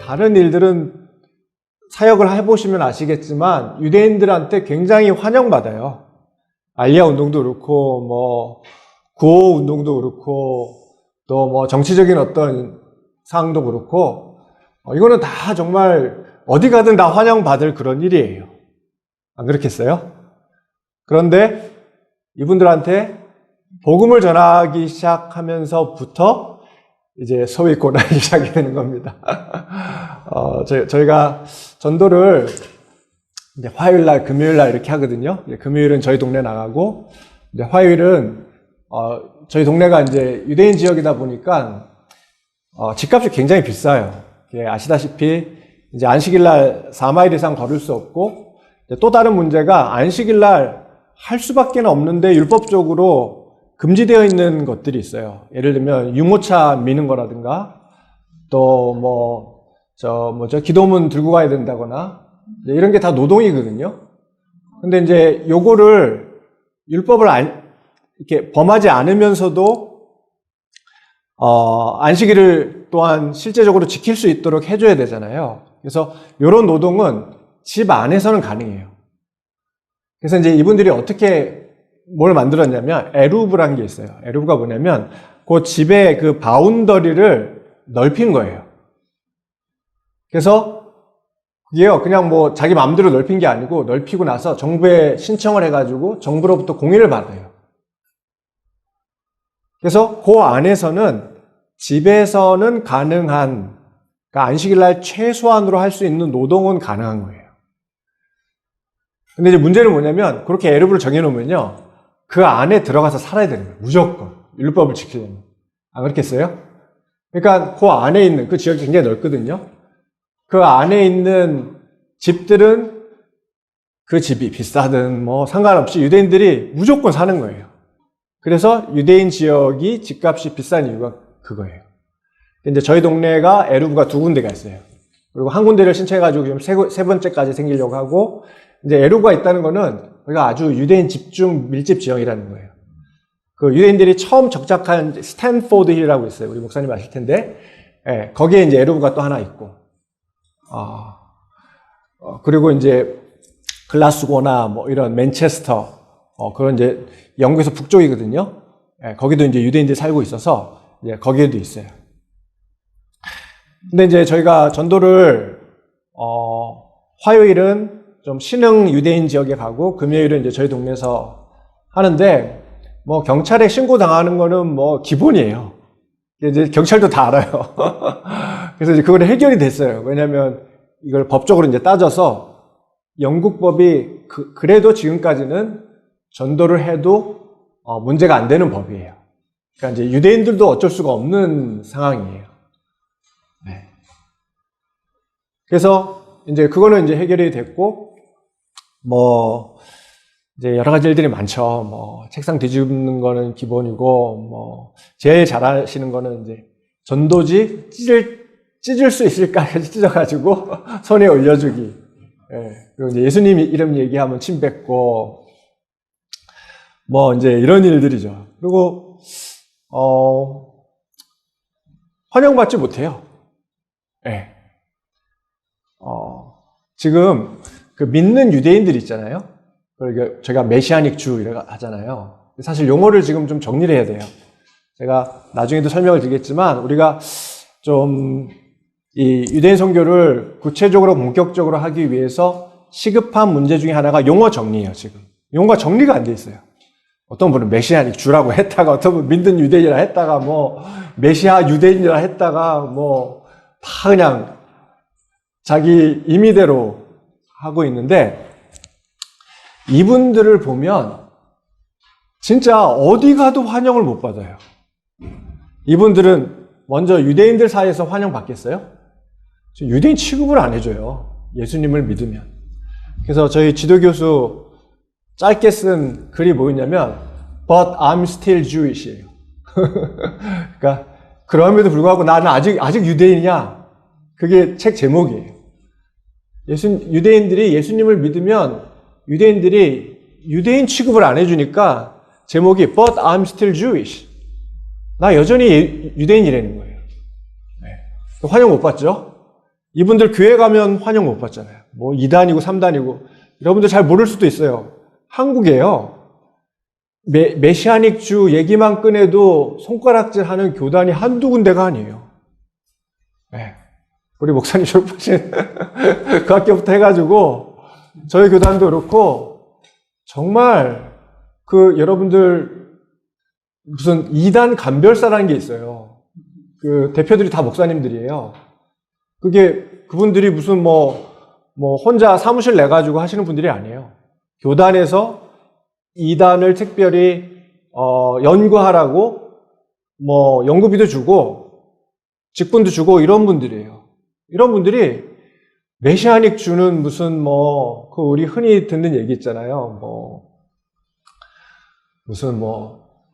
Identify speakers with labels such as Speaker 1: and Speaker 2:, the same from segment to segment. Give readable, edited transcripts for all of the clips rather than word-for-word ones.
Speaker 1: 다른 일들은 사역을 해보시면 아시겠지만 유대인들한테 굉장히 환영받아요. 알리아 운동도 그렇고 뭐 구호 운동도 그렇고 또 뭐 정치적인 어떤 상황도 그렇고 이거는 다 정말 어디 가든 다 환영받을 그런 일이에요. 안 그렇겠어요? 그런데 이분들한테 복음을 전하기 시작하면서부터 이제 소위 고난이 시작이 되는 겁니다. 저희가 전도를 이제 화요일날, 금요일날 이렇게 하거든요. 금요일은 저희 동네 나가고, 이제 화요일은, 저희 동네가 이제 유대인 지역이다 보니까, 집값이 굉장히 비싸요. 아시다시피, 이제 안식일날 4마일 이상 걸을 수 없고, 또 다른 문제가 안식일날 할 수밖에 없는데 율법적으로 금지되어 있는 것들이 있어요. 예를 들면 유모차 미는 거라든가 또 기도문 들고 가야 된다거나 이런 게 다 노동이거든요. 근데 이제 요거를 율법을 이렇게 범하지 않으면서도 안식일을 또한 실제적으로 지킬 수 있도록 해줘야 되잖아요. 그래서 이런 노동은 집 안에서는 가능해요. 그래서 이제 이분들이 어떻게 뭘 만들었냐면 에루브라는 게 있어요. 에루브가 뭐냐면 그 집의 그 바운더리를 넓힌 거예요. 그래서 그게요 그냥 뭐 자기 마음대로 넓힌 게 아니고 넓히고 나서 정부에 신청을 해가지고 정부로부터 공인을 받아요. 그래서 그 안에서는 집에서는 가능한 그러니까 안식일날 최소한으로 할 수 있는 노동은 가능한 거예요. 근데 이제 문제는 뭐냐면 그렇게 에루브를 정해놓으면요 그 안에 들어가서 살아야 되는 거예요. 무조건. 율법을 지키려면. 안 그렇겠어요? 그러니까 그 안에 있는, 그 지역이 굉장히 넓거든요. 그 안에 있는 집들은 그 집이 비싸든 뭐 상관없이 유대인들이 무조건 사는 거예요. 그래서 유대인 지역이 집값이 비싼 이유가 그거예요. 이제 저희 동네가 에루브가 2군데가 있어요. 그리고 한 군데를 신청해가지고 지금 세 번째까지 생기려고 하고 이제 에루브가 있다는 거는 여기가 아주 유대인 집중 밀집 지형이라는 거예요. 그 유대인들이 처음 정착한 스탠포드 힐이라고 있어요. 우리 목사님 아실 텐데, 예, 거기에 이제 에루브가 또 하나 있고, 그리고 이제 글라스고나 뭐 이런 맨체스터, 그런 이제 영국에서 북쪽이거든요. 예, 거기도 이제 유대인들이 살고 있어서 이제 거기에도 있어요. 근데 이제 저희가 전도를 화요일은 좀 신흥 유대인 지역에 가고 금요일은 이제 저희 동네에서 하는데 뭐 경찰에 신고 당하는 거는 뭐 기본이에요. 이제 경찰도 다 알아요. 그래서 이제 그거는 해결이 됐어요. 왜냐하면 이걸 법적으로 이제 따져서 영국 법이 그래도 지금까지는 전도를 해도 문제가 안 되는 법이에요. 그러니까 이제 유대인들도 어쩔 수가 없는 상황이에요. 네. 그래서 이제 그거는 이제 해결이 됐고. 뭐, 이제 여러 가지 일들이 많죠. 뭐, 책상 뒤집는 거는 기본이고, 뭐, 제일 잘하시는 거는 이제 전도지 찢을 수 있을까까지 찢어가지고 손에 올려주기. 예. 그리고 이제 예수님 이름 얘기하면 침 뱉고, 뭐, 이제 이런 일들이죠. 그리고, 환영받지 못해요. 예. 지금, 그 믿는 유대인들 있잖아요. 그러니까 제가 메시아닉 주 이라고 하잖아요. 사실 용어를 지금 좀 정리를 해야 돼요. 제가 나중에도 설명을 드리겠지만 우리가 좀 이 유대인 선교를 구체적으로 본격적으로 하기 위해서 시급한 문제 중에 하나가 용어 정리예요. 지금 용어가 정리가 안 돼 있어요. 어떤 분은 메시아닉 주라고 했다가 어떤 분은 믿는 유대인이라 했다가 뭐 메시아 유대인이라 했다가 뭐 다 그냥 자기 임의대로 하고 있는데 이분들을 보면 진짜 어디 가도 환영을 못 받아요. 이분들은 먼저 유대인들 사이에서 환영받겠어요? 유대인 취급을 안 해줘요. 예수님을 믿으면. 그래서 저희 지도교수 짧게 쓴 글이 뭐였냐면 But I'm still Jewish예요. 그러니까 그럼에도 불구하고 나는 아직 유대인이야. 그게 책 제목이에요. 유대인들이 예수님을 믿으면 유대인들이 유대인 취급을 안 해주니까 제목이 But I'm still Jewish. 나 여전히 유대인이라는 거예요. 네. 환영 못 받죠? 이분들 교회 가면 환영 못 받잖아요. 뭐 2단이고 3단이고 여러분들 잘 모를 수도 있어요. 한국에요. 메시아닉 주 얘기만 꺼내도 손가락질하는 교단이 한두 군데가 아니에요. 네. 우리 목사님 졸업하신 그 학교부터 해가지고 저희 교단도 그렇고 정말 그 여러분들 무슨 2단 간별사라는 게 있어요. 그 대표들이 다 목사님들이에요. 그분들이 무슨 뭐 혼자 사무실 내가지고 하시는 분들이 아니에요. 교단에서 2단을 특별히 연구하라고 뭐 연구비도 주고 직분도 주고 이런 분들이에요. 이런 분들이 메시아닉 주는 무슨 그 우리 흔히 듣는 얘기 있잖아요. 무슨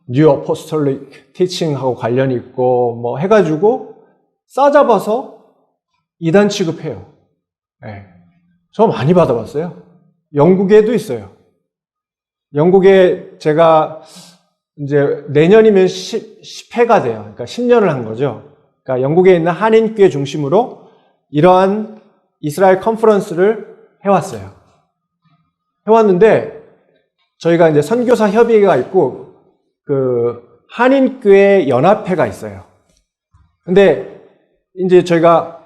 Speaker 1: 뉴 어포스톨릭 티칭하고 관련이 있고 해가지고 싸잡아서 2단 취급해요. 네. 저 많이 받아봤어요. 영국에도 있어요. 영국에 제가 이제 내년이면 10회가 돼요. 그러니까 10년을 한 거죠. 그러니까 영국에 있는 한인교회 중심으로 이러한 이스라엘 컨퍼런스를 해왔어요. 해왔는데 저희가 이제 선교사 협의회가 있고 그 한인교회 연합회가 있어요. 근데 이제 제가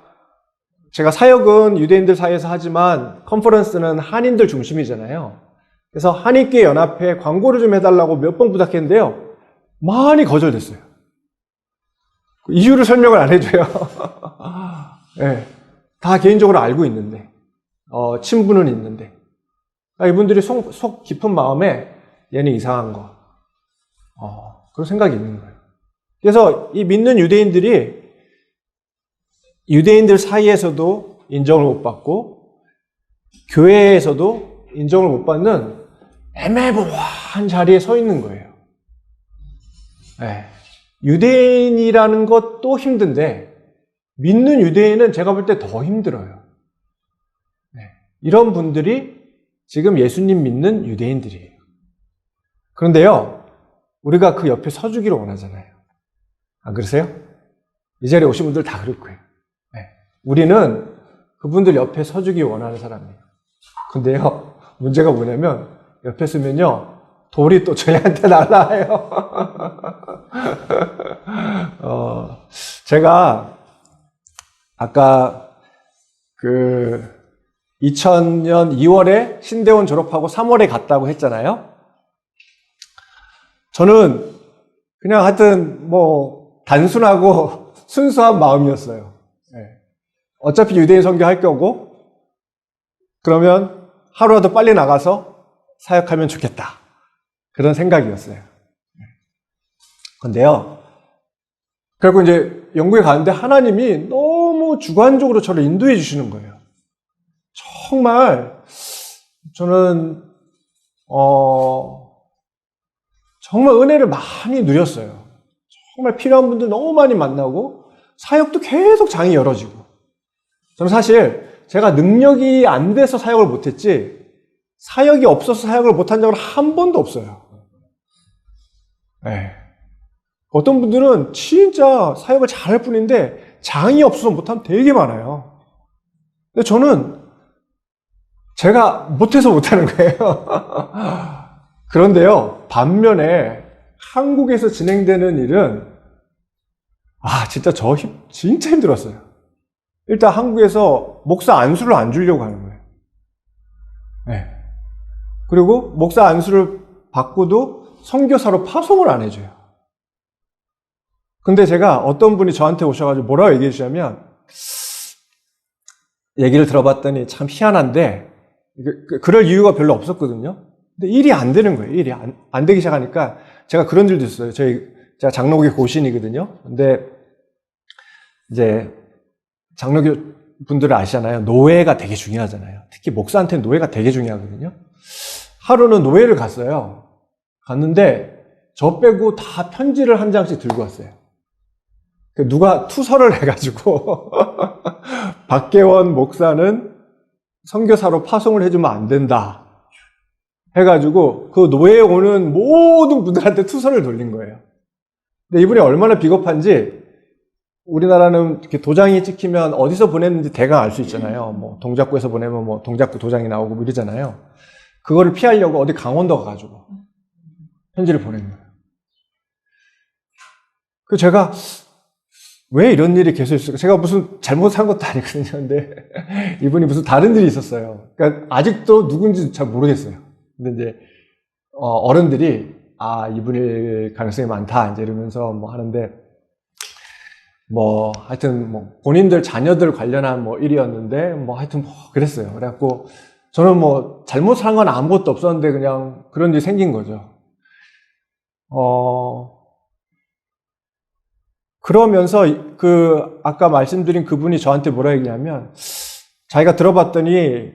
Speaker 1: 사역은 유대인들 사이에서 하지만 컨퍼런스는 한인들 중심이잖아요. 그래서 한인교회 연합회 광고를 좀 해달라고 몇 번 부탁했는데요. 많이 거절됐어요. 이유를 설명을 안 해줘요. 네, 다 개인적으로 알고 있는데, 친분은 있는데. 이분들이 속 깊은 마음에 얘는 이상한 거. 그런 생각이 있는 거예요. 그래서 이 믿는 유대인들 사이에서도 인정을 못 받고, 교회에서도 인정을 못 받는 애매모호한 자리에 서 있는 거예요. 네. 유대인이라는 것도 힘든데 믿는 유대인은 제가 볼 때 더 힘들어요. 네. 이런 분들이 지금 예수님 믿는 유대인들이에요. 그런데요, 우리가 그 옆에 서주기를 원하잖아요. 안 그러세요? 이 자리에 오신 분들 다 그럴 거예요. 네. 우리는 그분들 옆에 서주기 원하는 사람이에요. 근데요, 문제가 뭐냐면 옆에 서면요 돌이 또 저희한테 날라와요. 제가 아까 2000년 2월에 신대원 졸업하고 3월에 갔다고 했잖아요. 저는 그냥 하여튼 단순하고 순수한 마음이었어요. 네. 어차피 유대인 선교할 거고 그러면 하루라도 빨리 나가서 사역하면 좋겠다. 그런 생각이었어요. 근데요, 결국 이제 영국에 가는데 하나님이 너무 주관적으로 저를 인도해 주시는 거예요. 정말 저는 정말 은혜를 많이 누렸어요. 정말 필요한 분들 너무 많이 만나고 사역도 계속 장이 열어지고. 저는 사실 제가 능력이 안 돼서 사역을 못했지 사역이 없어서 사역을 못한 적은 한 번도 없어요. 네. 어떤 분들은 진짜 사역을 잘할 뿐인데 장이 없어서 못하면 되게 많아요. 근데 저는 제가 못해서 못하는 거예요. 그런데요, 반면에 한국에서 진행되는 일은 진짜 진짜 힘들었어요. 일단 한국에서 목사 안수를 안 주려고 하는 거예요. 네. 그리고 목사 안수를 받고도 선교사로 파송을 안 해줘요. 근데 제가 어떤 분이 저한테 오셔가지고 뭐라고 얘기해 주냐면 얘기를 들어봤더니 참 희한한데 그럴 이유가 별로 없었거든요. 근데 일이 안 되는 거예요. 일이 안 되기 시작하니까 제가 그런 일도 있어요. 제가 장로교 고신이거든요. 근데 이제 장로교 분들을 아시잖아요. 노예가 되게 중요하잖아요. 특히 목사한테는 노예가 되게 중요하거든요. 하루는 노예를 갔어요. 갔는데 저 빼고 다 편지를 한 장씩 들고 왔어요. 누가 투서를 해가지고 박계원 목사는 선교사로 파송을 해주면 안 된다 해가지고 그 노예에 오는 모든 분들한테 투서를 돌린 거예요. 근데 이분이 얼마나 비겁한지 우리나라는 이렇게 도장이 찍히면 어디서 보냈는지 대강 알 수 있잖아요. 뭐 동작구에서 보내면 뭐 동작구 도장이 나오고 뭐 이러잖아요. 그거를 피하려고 어디 강원도 가가지고 편지를 보낸 거예요. 그 제가 왜 이런 일이 계속 있을까? 제가 무슨 잘못한 것도 아니거든요. 근데 이분이 무슨 다른 일이 있었어요. 그러니까 아직도 누군지 잘 모르겠어요. 근데 이제 어른들이 이분일 가능성이 많다 이제 이러면서 뭐 하는데 뭐 하여튼 뭐 본인들 자녀들 관련한 뭐 일이었는데 뭐 하여튼 뭐 그랬어요. 그래갖고 저는 뭐 잘못한 건 아무것도 없었는데 그냥 그런 일이 생긴 거죠. 그러면서 그 아까 말씀드린 그분이 저한테 뭐라 했냐면 자기가 들어봤더니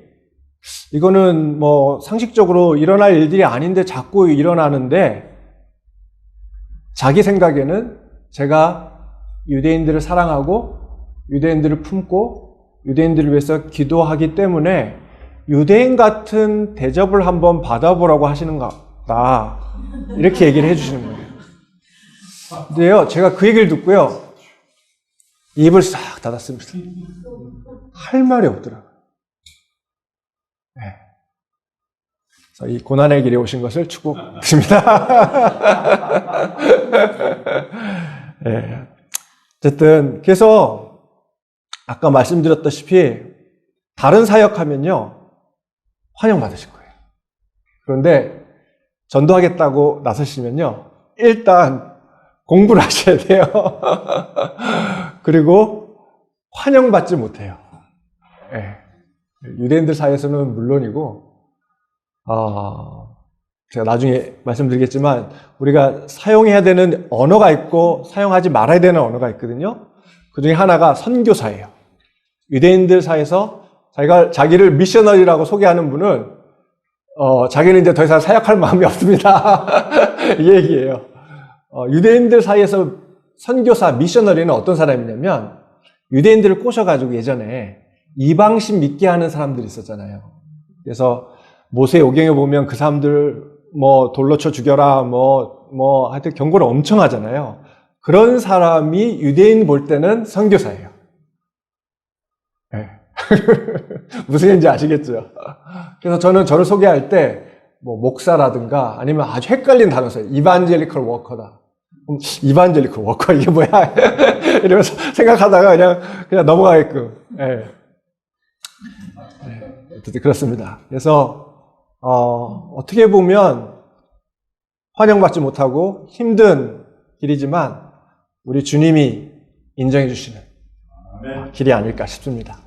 Speaker 1: 이거는 뭐 상식적으로 일어날 일들이 아닌데 자꾸 일어나는데 자기 생각에는 제가 유대인들을 사랑하고 유대인들을 품고 유대인들을 위해서 기도하기 때문에 유대인 같은 대접을 한번 받아보라고 하시는 것 같다. 이렇게 얘기를 해주시는 거예요. 근데요, 제가 그 얘기를 듣고요, 입을 싹 닫았습니다. 할 말이 없더라고요. 네. 그래서 이 고난의 길에 오신 것을 축복드립니다. 네. 어쨌든, 그래서 아까 말씀드렸다시피 다른 사역하면요, 환영받으실 거예요. 그런데 전도하겠다고 나서시면요, 일단 공부를 하셔야 돼요. 그리고 환영받지 못해요. 네. 유대인들 사이에서는 물론이고, 제가 나중에 말씀드리겠지만, 우리가 사용해야 되는 언어가 있고, 사용하지 말아야 되는 언어가 있거든요. 그 중에 하나가 선교사예요. 유대인들 사이에서 자기를 미셔너리라고 소개하는 분은, 자기는 이제 더 이상 사역할 마음이 없습니다. 이 얘기예요. 유대인들 사이에서 선교사, 미셔너리는 어떤 사람이냐면, 유대인들을 꼬셔가지고 예전에 이방신 믿게 하는 사람들이 있었잖아요. 그래서 모세오경에 보면 그 사람들 뭐 돌로 쳐 죽여라, 하여튼 경고를 엄청 하잖아요. 그런 사람이 유대인 볼 때는 선교사예요. 네. 무슨 얘기인지 아시겠죠? 그래서 저는 저를 소개할 때, 뭐, 목사라든가 아니면 아주 헷갈린 단어 써요. 이반젤리컬 워커다. 이반젤리컬 워커, 이게 뭐야? 이러면서 생각하다가 그냥 넘어가게끔. 네. 네. 그렇습니다. 그래서, 어떻게 보면 환영받지 못하고 힘든 길이지만 우리 주님이 인정해 주시는 길이 아닐까 싶습니다.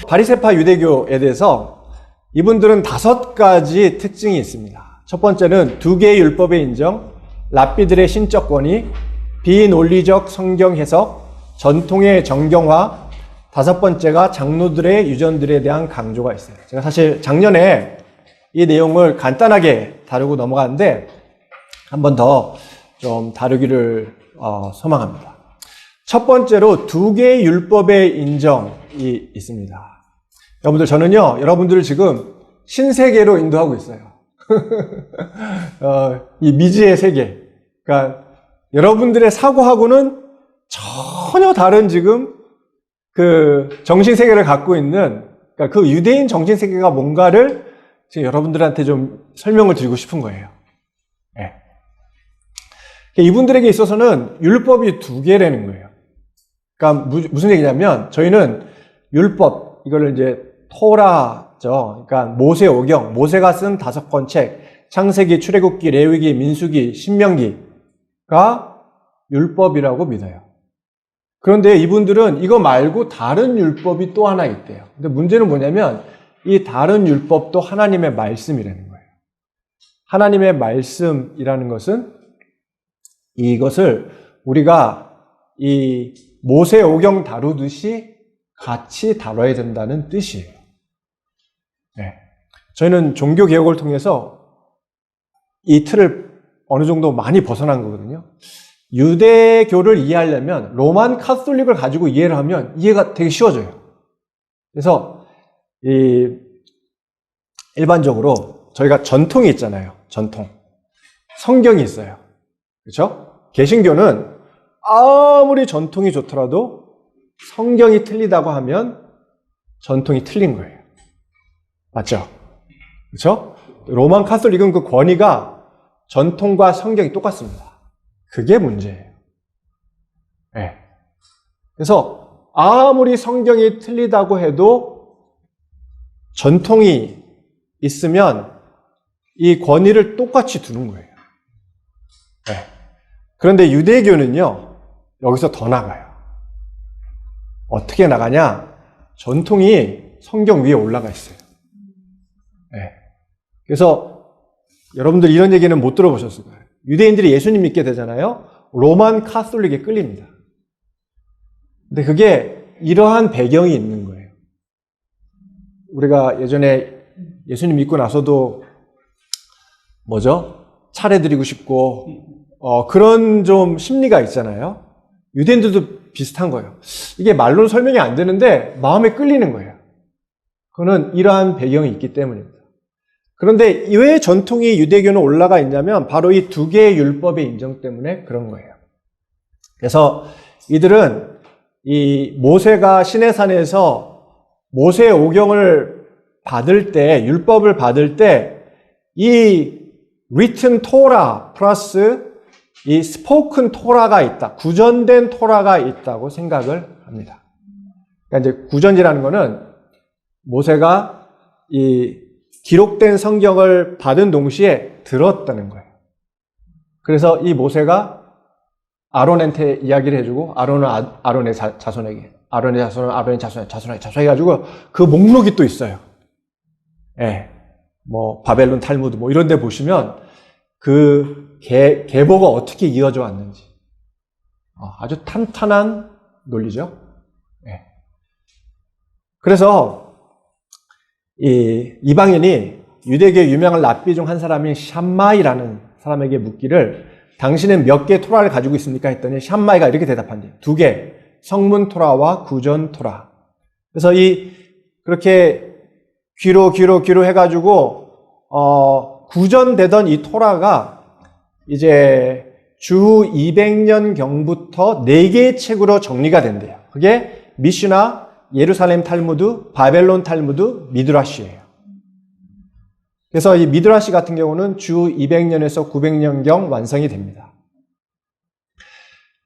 Speaker 1: 바리새파 유대교에 대해서 이분들은 5가지 특징이 있습니다. 첫 번째는 2개의 율법의 인정, 랍비들의 신적 권위, 비논리적 성경 해석, 전통의 정경화, 5번째가 장로들의 유전들에 대한 강조가 있어요. 제가 사실 작년에 이 내용을 간단하게 다루고 넘어갔는데 한 번 더 좀 다루기를 소망합니다. 첫 번째로 2개의 율법의 인정이 있습니다. 여러분들, 저는요, 여러분들을 지금 신세계로 인도하고 있어요. 이 미지의 세계. 그러니까 여러분들의 사고하고는 전혀 다른 지금 그 정신세계를 갖고 있는, 그러니까 그 유대인 정신세계가 뭔가를 지금 여러분들한테 좀 설명을 드리고 싶은 거예요. 네. 이분들에게 있어서는 율법이 2개라는 거예요. 그러니까 무슨 얘기냐면 저희는 율법, 이거를 이제 토라죠. 그러니까 모세오경, 모세가 쓴 5권 책, 창세기, 출애굽기, 레위기, 민수기, 신명기가 율법이라고 믿어요. 그런데 이분들은 이거 말고 다른 율법이 또 하나 있대요. 근데 문제는 뭐냐면 이 다른 율법도 하나님의 말씀이라는 거예요. 하나님의 말씀이라는 것은 이것을 우리가 이 모세오경 다루듯이 같이 다뤄야 된다는 뜻이에요. 네. 저희는 종교개혁을 통해서 이 틀을 어느 정도 많이 벗어난 거거든요. 유대교를 이해하려면 로만 카톨릭을 가지고 이해를 하면 이해가 되게 쉬워져요. 그래서 일반적으로 저희가 전통이 있잖아요. 전통. 성경이 있어요. 그렇죠? 개신교는 아무리 전통이 좋더라도 성경이 틀리다고 하면 전통이 틀린 거예요. 맞죠? 그렇죠? 로만 카톨릭은 그 권위가 전통과 성경이 똑같습니다. 그게 문제예요. 네. 그래서 아무리 성경이 틀리다고 해도 전통이 있으면 이 권위를 똑같이 두는 거예요. 네. 그런데 유대교는요, 여기서 더 나가요. 어떻게 나가냐? 전통이 성경 위에 올라가 있어요. 네. 그래서 여러분들 이런 얘기는 못 들어보셨을 거예요. 유대인들이 예수님 믿게 되잖아요. 로만 카톨릭에 끌립니다. 근데 그게 이러한 배경이 있는 거예요. 우리가 예전에 예수님 믿고 나서도 차례드리고 싶고 그런 좀 심리가 있잖아요. 유대인들도 비슷한 거예요. 이게 말로는 설명이 안 되는데 마음에 끌리는 거예요. 그거는 이러한 배경이 있기 때문입니다. 그런데 왜 전통이 유대교는 올라가 있냐면 바로 이 두 개의 율법의 인정 때문에 그런 거예요. 그래서 이들은 이 모세가 시내산에서 모세의 오경을 받을 때, 율법을 받을 때 이 written 토라 플러스 이 spoken 토라가 있다. 구전된 토라가 있다고 생각을 합니다. 그러니까 이제 구전이라는 거는 모세가 이 기록된 성경을 받은 동시에 들었다는 거예요. 그래서 이 모세가 아론한테 이야기를 해주고 아론은 아론의 자손에게, 아론의 자손은 아론의 자손에게 해가지고 그 목록이 또 있어요. 예. 바벨론 탈무드 이런 데 보시면 그 계보가 어떻게 이어져 왔는지 아주 탄탄한 논리죠. 예. 그래서 이 이방인이 유대교의 유명한 랍비 중 한 사람인 샴마이라는 사람에게 묻기를 당신은 몇 개의 토라를 가지고 있습니까? 했더니 샴마이가 이렇게 대답한대요. 2개. 성문 토라와 구전 토라. 그래서 그렇게 귀로 해가지고 구전되던 이 토라가 이제 주 200년경부터 4개의 책으로 정리가 된대요. 그게 미슈나, 예루살렘 탈무드, 바벨론 탈무드, 미드라시예요. 그래서 이 미드라시 같은 경우는 주 200년에서 900년경 완성이 됩니다.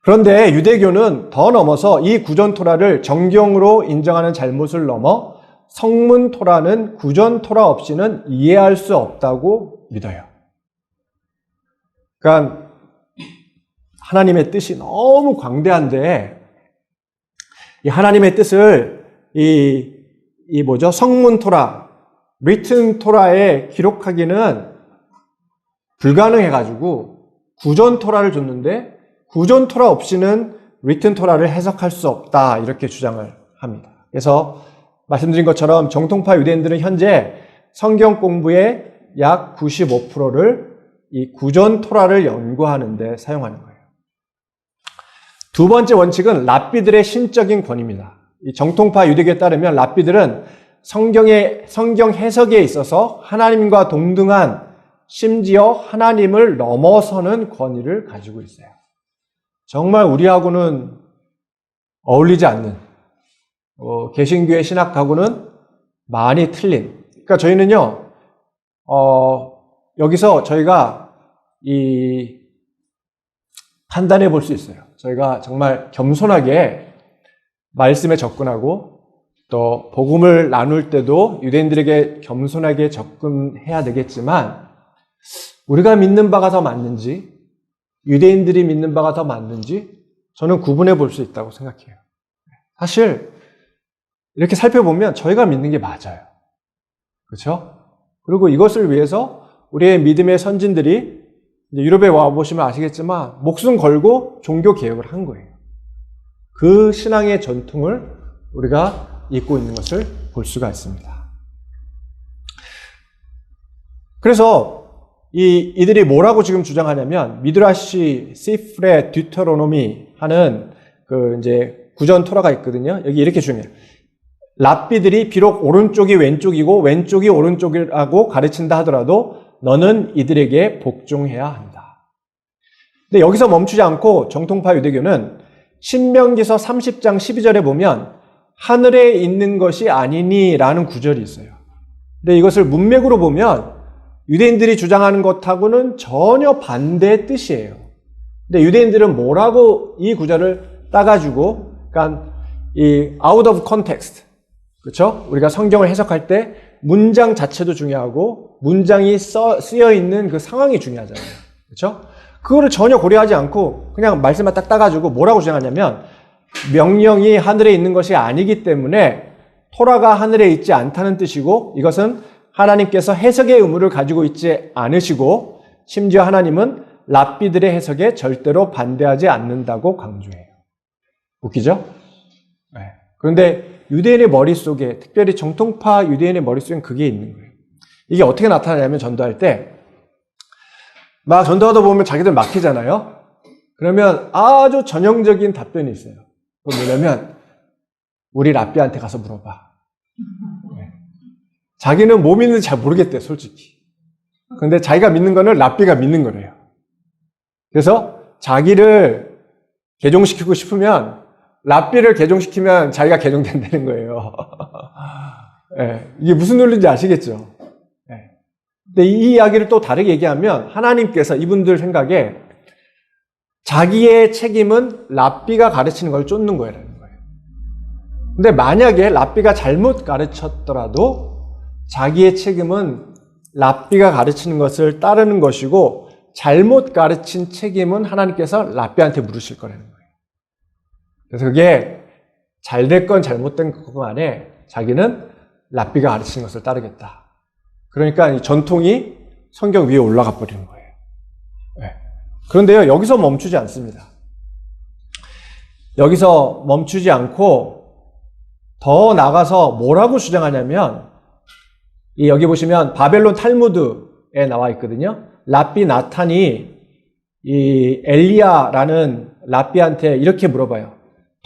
Speaker 1: 그런데 유대교는 더 넘어서 이 구전 토라를 정경으로 인정하는 잘못을 넘어 성문 토라는 구전 토라 없이는 이해할 수 없다고 믿어요. 그러니까 하나님의 뜻이 너무 광대한데 이 하나님의 뜻을 성문 토라, written 토라에 기록하기는 불가능해가지고 구전 토라를 줬는데 구전 토라 없이는 written 토라를 해석할 수 없다 이렇게 주장을 합니다. 그래서 말씀드린 것처럼 정통파 유대인들은 현재 성경 공부의 약 95%를 이 구전 토라를 연구하는 데 사용하는 거예요. 두 번째 원칙은 랍비들의 신적인 권위입니다. 이 정통파 유대교에 따르면 랍비들은 성경 해석에 있어서 하나님과 동등한 심지어 하나님을 넘어서는 권위를 가지고 있어요. 정말 우리하고는 어울리지 않는 개신교의 신학하고는 많이 틀린. 그러니까 저희는요, 여기서 저희가 판단해 볼 수 있어요. 저희가 정말 겸손하게 말씀에 접근하고 또 복음을 나눌 때도 유대인들에게 겸손하게 접근해야 되겠지만 우리가 믿는 바가 더 맞는지 유대인들이 믿는 바가 더 맞는지 저는 구분해 볼 수 있다고 생각해요. 사실 이렇게 살펴보면 저희가 믿는 게 맞아요. 그렇죠? 그리고 이것을 위해서 우리의 믿음의 선진들이 유럽에 와보시면 아시겠지만 목숨 걸고 종교 개혁을 한 거예요. 그 신앙의 전통을 우리가 잇고 있는 것을 볼 수가 있습니다. 그래서 이들이 뭐라고 지금 주장하냐면 미드라시, 시프레, 듀테로노미 하는 이제 구전 토라가 있거든요. 여기 이렇게 주장해요. 랍비들이 비록 오른쪽이 왼쪽이고 왼쪽이 오른쪽이라고 가르친다 하더라도 너는 이들에게 복종해야 한다. 근데 여기서 멈추지 않고 정통파 유대교는 신명기서 30장 12절에 보면 하늘에 있는 것이 아니니 라는 구절이 있어요. 근데 이것을 문맥으로 보면 유대인들이 주장하는 것하고는 전혀 반대의 뜻이에요. 근데 유대인들은 뭐라고 이 구절을 따가지고, 그러니까 이 out of context, 그렇죠? 우리가 성경을 해석할 때 문장 자체도 중요하고 문장이 쓰여 있는 그 상황이 중요하잖아요. 그렇죠? 그거를 전혀 고려하지 않고 그냥 말씀만 딱 따가지고 뭐라고 주장하냐면 명령이 하늘에 있는 것이 아니기 때문에 토라가 하늘에 있지 않다는 뜻이고 이것은 하나님께서 해석의 의무를 가지고 있지 않으시고 심지어 하나님은 랍비들의 해석에 절대로 반대하지 않는다고 강조해요. 웃기죠? 네. 그런데 유대인의 머릿속에, 특별히 정통파 유대인의 머릿속엔 그게 있는 거예요. 이게 어떻게 나타나냐면 전도할 때 막 전도하다 보면 자기들 막히잖아요. 그러면 아주 전형적인 답변이 있어요. 그건 뭐냐면 우리 랍비한테 가서 물어봐. 네. 자기는 뭐 믿는지 잘 모르겠대, 솔직히. 그런데 자기가 믿는 거는 랍비가 믿는 거래요. 그래서 자기를 개종시키고 싶으면 랍비를 개종시키면 자기가 개종된다는 거예요. 네, 이게 무슨 논리인지 아시겠죠? 네. 근데 이 이야기를 또 다르게 얘기하면 하나님께서 이분들 생각에 자기의 책임은 랍비가 가르치는 걸 쫓는 거라는 거예요. 근데 만약에 랍비가 잘못 가르쳤더라도 자기의 책임은 랍비가 가르치는 것을 따르는 것이고 잘못 가르친 책임은 하나님께서 랍비한테 물으실 거라는 거예요. 그래서 그게 잘됐건 잘못된 것 안에 자기는 랍비가 가르치는 것을 따르겠다. 그러니까 이 전통이 성경 위에 올라가 버리는 거예요. 네. 그런데요, 여기서 멈추지 않습니다. 여기서 멈추지 않고 더 나가서 뭐라고 주장하냐면 여기 보시면 바벨론 탈무드에 나와 있거든요. 랍비 나탄이 이 엘리야라는 랍비한테 이렇게 물어봐요.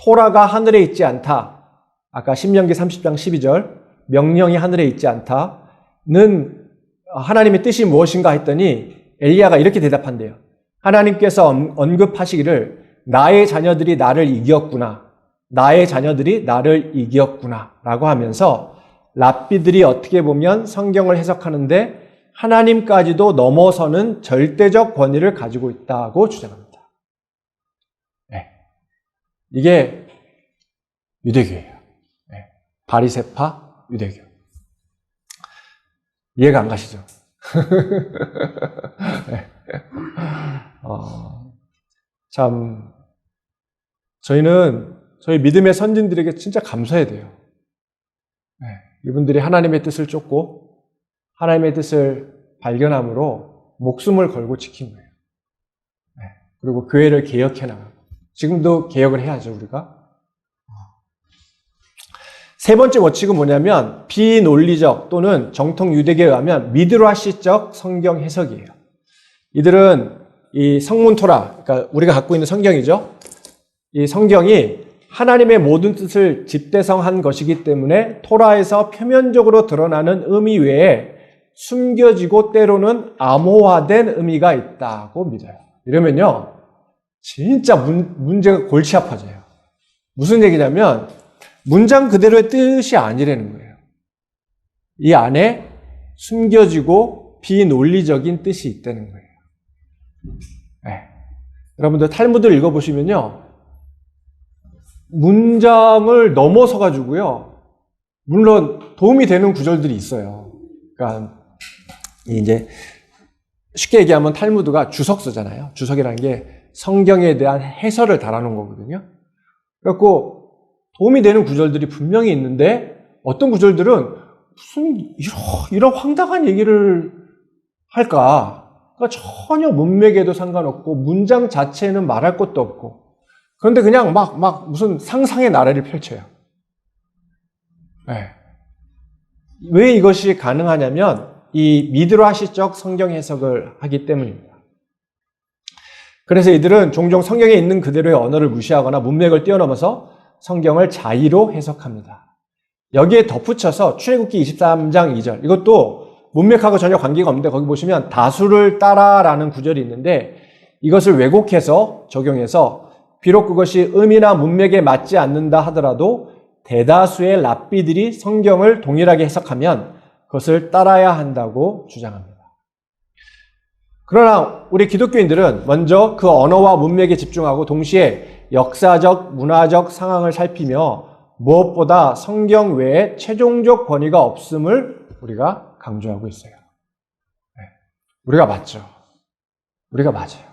Speaker 1: 토라가 하늘에 있지 않다. 아까 신명기 30장 12절 명령이 하늘에 있지 않다는 하나님의 뜻이 무엇인가 했더니 엘리야가 이렇게 대답한대요. 하나님께서 언급하시기를 나의 자녀들이 나를 이겼구나. 나의 자녀들이 나를 이겼구나. 라고 하면서 랍비들이 어떻게 보면 성경을 해석하는데 하나님까지도 넘어서는 절대적 권위를 가지고 있다고 주장합니다. 네. 이게 유대교예요. 네. 바리새파 유대교. 이해가 안 가시죠? 네. 참 저희는 저희 믿음의 선진들에게 진짜 감사해야 돼요. 네. 이분들이 하나님의 뜻을 쫓고 하나님의 뜻을 발견함으로 목숨을 걸고 지킨 거예요. 네. 그리고 교회를 개혁해 나가고 지금도 개혁을 해야죠, 우리가. 세 번째 원칙은 뭐냐면 비논리적 또는 정통 유대계에 의하면 미드라시적 성경 해석이에요. 이들은 이 성문 토라, 그러니까 우리가 갖고 있는 성경이죠. 이 성경이 하나님의 모든 뜻을 집대성한 것이기 때문에 토라에서 표면적으로 드러나는 의미 외에 숨겨지고 때로는 암호화된 의미가 있다고 믿어요. 이러면요, 진짜 문제가 골치 아파져요. 무슨 얘기냐면 문장 그대로의 뜻이 아니라는 거예요. 이 안에 숨겨지고 비논리적인 뜻이 있다는 거예요. 네. 여러분들 탈무드를 읽어보시면요, 문장을 넘어서 가지고요, 물론 도움이 되는 구절들이 있어요. 그러니까 이제 쉽게 얘기하면 탈무드가 주석서잖아요. 주석이라는 게 성경에 대한 해설을 달아놓은 거거든요. 그래갖고 도움이 되는 구절들이 분명히 있는데 어떤 구절들은 무슨 이런 황당한 얘기를 할까? 그러니까 전혀 문맥에도 상관없고 문장 자체는 말할 것도 없고 그런데 그냥 막 무슨 상상의 나래를 펼쳐요. 네. 왜 이것이 가능하냐면 이 미드라시적 성경 해석을 하기 때문입니다. 그래서 이들은 종종 성경에 있는 그대로의 언어를 무시하거나 문맥을 뛰어넘어서 성경을 자의로 해석합니다. 여기에 덧붙여서 출애굽기 23장 2절, 이것도 문맥하고 전혀 관계가 없는데 거기 보시면 다수를 따라라는 구절이 있는데 이것을 왜곡해서 적용해서 비록 그것이 의미나 문맥에 맞지 않는다 하더라도 대다수의 랍비들이 성경을 동일하게 해석하면 그것을 따라야 한다고 주장합니다. 그러나 우리 기독교인들은 먼저 그 언어와 문맥에 집중하고 동시에 역사적, 문화적 상황을 살피며 무엇보다 성경 외에 최종적 권위가 없음을 우리가 강조하고 있어요. 네. 우리가 맞죠. 우리가 맞아요.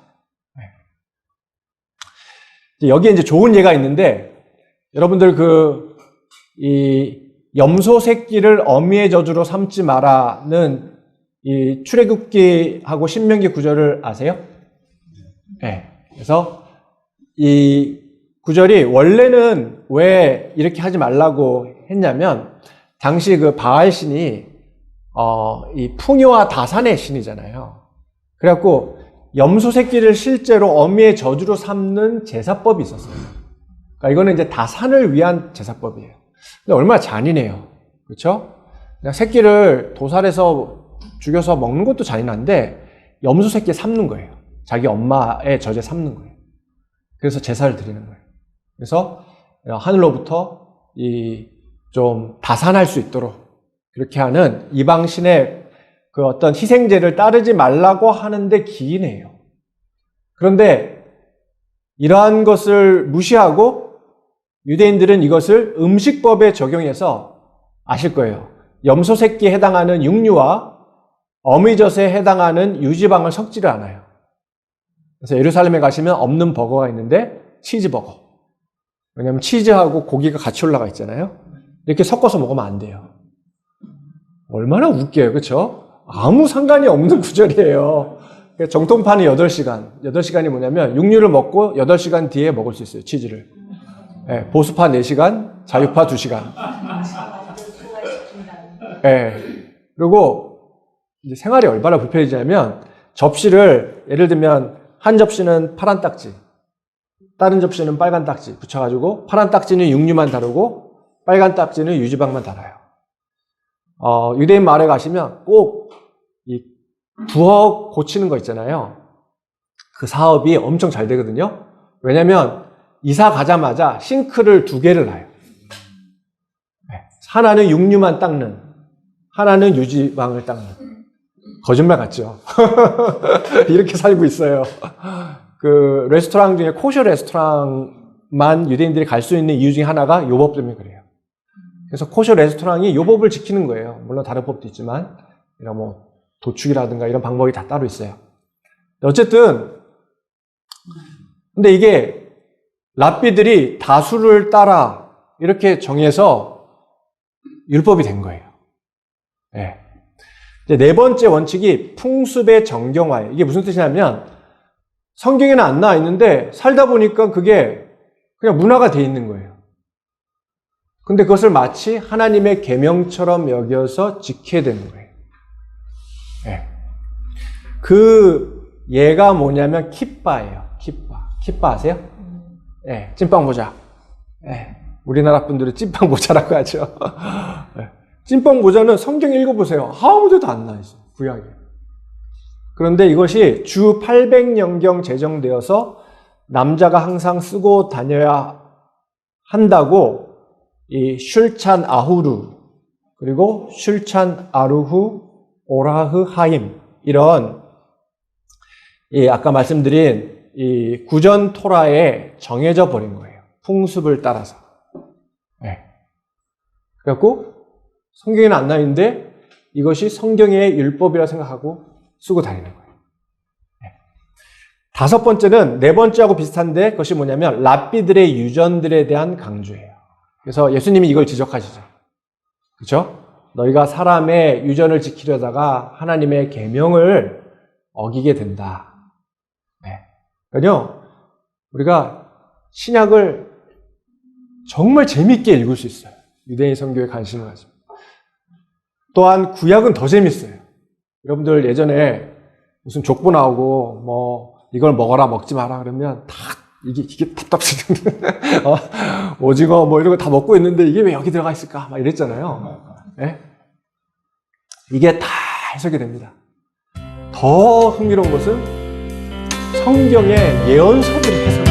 Speaker 1: 네. 여기에 이제 좋은 예가 있는데, 여러분들 이 염소 새끼를 어미의 저주로 삼지 마라는 이 출애굽기하고 신명기 구절을 아세요? 네. 그래서 이 구절이 원래는 왜 이렇게 하지 말라고 했냐면, 당시 그 바알 신이 이 풍요와 다산의 신이잖아요. 그래갖고 염소 새끼를 실제로 어미의 저주로 삼는 제사법이 있었어요. 그러니까 이거는 이제 다산을 위한 제사법이에요. 근데 얼마나 잔인해요. 그렇죠? 그냥 새끼를 도살해서 죽여서 먹는 것도 잔인한데 염소 새끼 삼는 거예요. 자기 엄마의 젖에 삼는 거예요. 그래서 제사를 드리는 거예요. 그래서 하늘로부터 좀 다산할 수 있도록 그렇게 하는 이방신의 그 어떤 희생제를 따르지 말라고 하는데 기인해요. 그런데 이러한 것을 무시하고 유대인들은 이것을 음식법에 적용해서 아실 거예요. 염소 새끼에 해당하는 육류와 어미젖에 해당하는 유지방을 섞지를 않아요. 그래서 예루살렘에 가시면 없는 버거가 있는데 치즈버거. 왜냐하면 치즈하고 고기가 같이 올라가 있잖아요. 이렇게 섞어서 먹으면 안 돼요. 얼마나 웃겨요. 그렇죠? 아무 상관이 없는 구절이에요. 정통파는 8시간. 8시간이 뭐냐면 육류를 먹고 8시간 뒤에 먹을 수 있어요. 치즈를. 네, 보수파 4시간, 자유파 2시간. 네. 그리고 이제 생활이 얼마나 불편해지냐면 접시를 예를 들면 한 접시는 파란 딱지, 다른 접시는 빨간 딱지 붙여가지고 파란 딱지는 육류만 다루고 빨간 딱지는 유지방만 달아요. 유대인 마을에 가시면 꼭 이 부엌 고치는 거 있잖아요. 그 사업이 엄청 잘 되거든요. 왜냐면 이사 가자마자 싱크를 2개를 놔요. 하나는 육류만 닦는, 하나는 유지방을 닦는. 거짓말 같죠? 이렇게 살고 있어요. 그 레스토랑 중에 코셔 레스토랑만 유대인들이 갈 수 있는 이유 중에 하나가 요 법 때문에 그래요. 그래서 코셔 레스토랑이 요 법을 지키는 거예요. 물론 다른 법도 있지만, 이런 뭐 도축이라든가 이런 방법이 다 따로 있어요. 어쨌든 근데 이게 랍비들이 다수를 따라 이렇게 정해서 율법이 된 거예요. 네. 이제 4번째 원칙이 풍습의 정경화예요. 이게 무슨 뜻이냐면 성경에는 안 나와 있는데 살다 보니까 그게 그냥 문화가 돼 있는 거예요. 근데 그것을 마치 하나님의 계명처럼 여겨서 지켜야 되는 거예요. 네. 그 예가 뭐냐면 kit바예요. kit바 아세요? 네, 찐빵 모자. 네. 우리나라 분들은 찐빵 모자라고 하죠. 네. 찐빵 모자는 성경 읽어보세요. 아무 데도 안 나와 있어요. 구약에. 그런데 이것이 주 800년경 제정되어서 남자가 항상 쓰고 다녀야 한다고 이 슐찬 아후루 그리고 슐찬 아루후 오라흐 하임 이런 이 아까 말씀드린 이 구전 토라에 정해져 버린 거예요. 풍습을 따라서. 네. 그래갖고 성경에는 안 나와 있는데 이것이 성경의 율법이라 생각하고 쓰고 다니는 거예요. 네. 5번째는 4번째하고 비슷한데 그것이 뭐냐면 랍비들의 유전들에 대한 강조예요. 그래서 예수님이 이걸 지적하시죠. 그렇죠? 너희가 사람의 유전을 지키려다가 하나님의 계명을 어기게 된다. 네. 그러니까요, 우리가 신약을 정말 재미있게 읽을 수 있어요. 유대인 선교에 관심을 가지고. 또한 구약은 더 재밌어요. 여러분들 예전에 무슨 족보 나오고 뭐 이걸 먹어라 먹지 마라 그러면 다 이게 답답해지는데 오징어 뭐 이런 거 다 먹고 있는데 이게 왜 여기 들어가 있을까 막 이랬잖아요. 네? 이게 다 해석이 됩니다. 더 흥미로운 것은 성경의 예언서들이 해석.